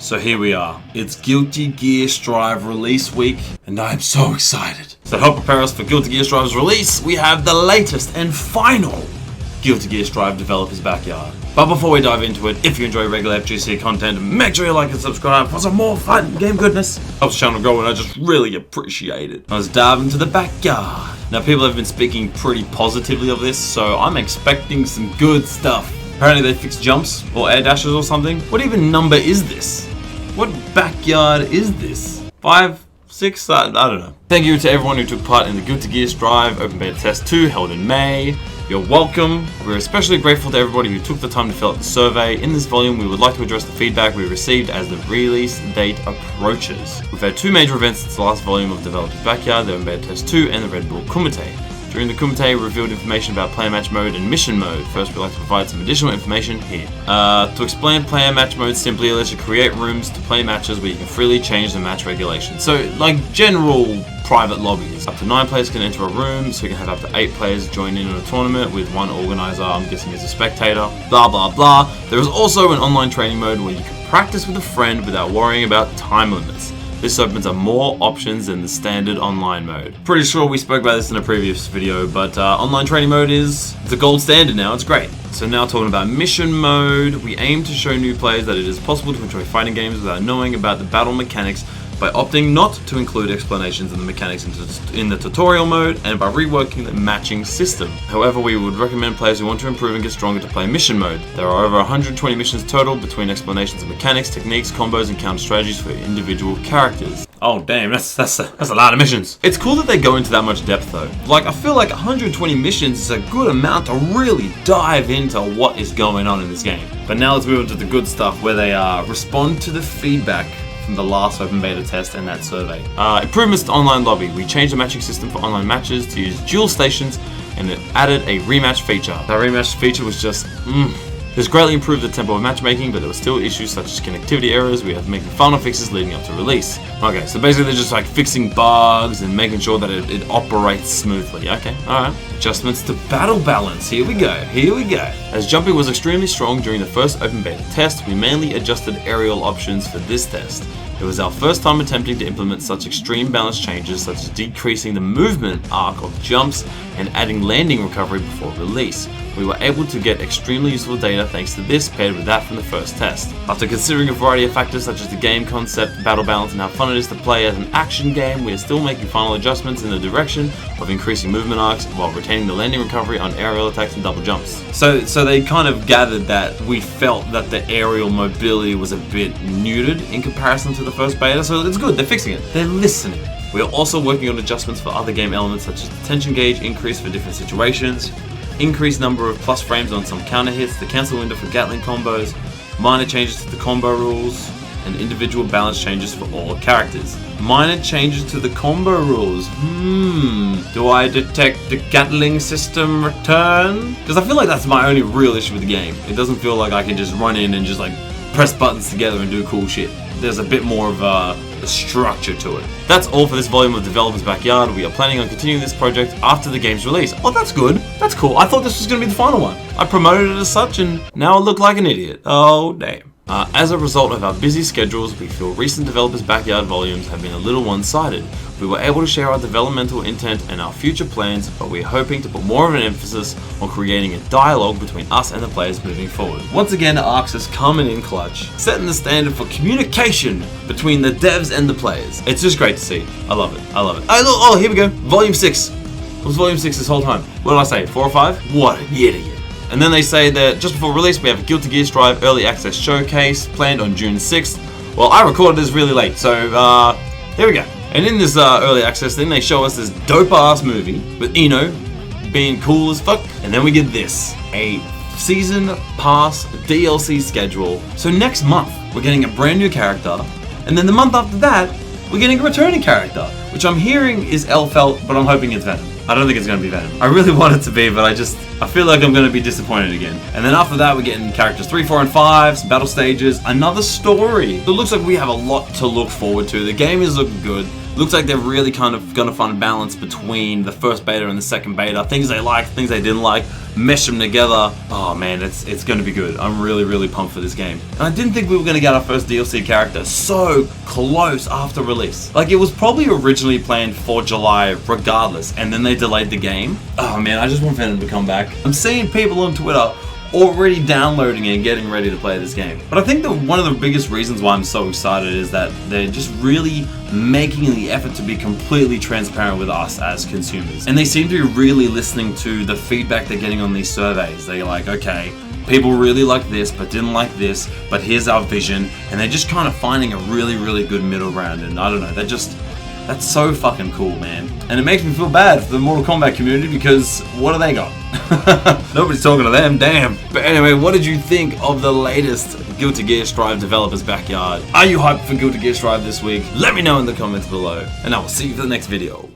So here we are. It's Guilty Gear Strive release week, and I'm so excited. So to help prepare us for Guilty Gear Strive's release, we have the latest and final Guilty Gear Strive Developers Backyard. But before we dive into it, if you enjoy regular FGC content, make sure you like and subscribe for some more fun game goodness. Helps the channel grow and I just really appreciate it. Let's dive into the backyard. Now people have been speaking pretty positively of this, so I'm expecting some good stuff. Apparently they fixed jumps or air dashes or something. What even number is this? What backyard is this? 5, 6? I don't know. Thank you to everyone who took part in the Guilty Gear Strive Open Beta Test 2 held in May. You're welcome. We're especially grateful to everybody who took the time to fill out the survey. In this volume, we would like to address the feedback we received as the release date approaches. We've had two major events since the last volume of Developers Backyard, the Open Beta Test 2 and the Red Bull Kumite. During the Kumite, we revealed information about player match mode and mission mode. First, we'd like to provide some additional information here. To explain player match mode simply, it lets you create rooms to play matches where you can freely change the match regulations. So, like general private lobbies. Up to 9 players can enter a room, so you can have up to 8 players join in on a tournament with one organizer, I'm guessing as a spectator, blah blah blah. There is also an online training mode where you can practice with a friend without worrying about time limits. This opens up more options than the standard online mode. Pretty sure we spoke about this in a previous video, but online training mode is the gold standard now, it's great. So now talking about mission mode, we aim to show new players that it is possible to enjoy fighting games without knowing about the battle mechanics by opting not to include explanations of the mechanics in the tutorial mode and by reworking the matching system. However, we would recommend players who want to improve and get stronger to play mission mode. There are over 120 missions total between explanations of mechanics, techniques, combos, and counter strategies for individual characters. Oh damn, that's a lot of missions. It's cool that they go into that much depth though. Like, I feel like 120 missions is a good amount to really dive into what is going on in this game. But now let's move on to the good stuff where they respond to the feedback from the last open beta test and that survey. Improvements to online lobby. We changed the matching system for online matches to use dual stations and it added a rematch feature. That rematch feature was just, This greatly improved the tempo of matchmaking, but there were still issues such as connectivity errors. We have to make the final fixes leading up to release. Okay, so basically they're just like fixing bugs and making sure that it operates smoothly. Okay, alright. Adjustments to battle balance. Here we go. As jumping was extremely strong during the first open beta test, we mainly adjusted aerial options for this test. It was our first time attempting to implement such extreme balance changes such as decreasing the movement arc of jumps and adding landing recovery before release. We were able to get extremely useful data thanks to this paired with that from the first test. After considering a variety of factors such as the game concept, battle balance, and how fun it is to play as an action game, we are still making final adjustments in the direction of increasing movement arcs while retaining the landing recovery on aerial attacks and double jumps. So they kind of gathered that we felt that the aerial mobility was a bit neutered in comparison to the first beta, so it's good, they're fixing it, they're listening. We are also working on adjustments for other game elements such as the tension gauge increase for different situations, increased number of plus frames on some counter hits, the cancel window for Gatling combos, minor changes to the combo rules, and individual balance changes for all characters. Minor changes to the combo rules. Do I detect the Gatling system return? Because I feel like that's my only real issue with the game. It doesn't feel like I can just run in and just like press buttons together and do cool shit. There's a bit more of a structure to it. That's all for this volume of Developers Backyard. We are planning on continuing this project after the game's release. Oh, that's good. That's cool. I thought this was going to be the final one. I promoted it as such and now I look like an idiot. Oh, damn. As a result of our busy schedules, we feel recent Developers Backyard volumes have been a little one-sided. We were able to share our developmental intent and our future plans, but we're hoping to put more of an emphasis on creating a dialogue between us and the players moving forward. Once again, Arcsys coming in clutch, setting the standard for communication between the devs and the players. It's just great to see. I love it. Oh, here we go. Volume 6. It was Volume 6 this whole time. What did I say? 4 or 5? What an idiot. And then they say that just before release, we have a Guilty Gear Strive Early Access Showcase planned on June 6th. Well, I recorded this really late, so here we go. And in this early access thing, they show us this dope-ass movie with Eno being cool as fuck. And then we get this, a season pass DLC schedule. So next month, we're getting a brand new character. And then the month after that, we're getting a returning character, which I'm hearing is Elfelt, but I'm hoping it's Venom. I don't think it's going to be Venom. I really want it to be, but I feel like I'm going to be disappointed again. And then after that, we're getting characters 3, 4, and 5, some battle stages, another story. It looks like we have a lot to look forward to. The game is looking good. Looks like they're really kind of gonna find a balance between the first beta and the second beta. Things they liked, things they didn't like, mesh them together. Oh man, it's gonna be good. I'm really pumped for this game. And I didn't think we were gonna get our first DLC character so close after release. Like, it was probably originally planned for July regardless, and then they delayed the game. Oh man, I just want Venom to come back. I'm seeing people on Twitter already downloading it and getting ready to play this game. But I think that one of the biggest reasons why I'm so excited is that they're just really making the effort to be completely transparent with us as consumers. And they seem to be really listening to the feedback they're getting on these surveys. They're like, okay, people really like this, but didn't like this, but here's our vision. And they're just kind of finding a really good middle ground. And I don't know, that's so fucking cool, man. And it makes me feel bad for the Mortal Kombat community because what do they got? Nobody's talking to them, damn. But anyway, what did you think of the latest Guilty Gear Strive developers' backyard? Are you hyped for Guilty Gear Strive this week? Let me know in the comments below, and I will see you for the next video.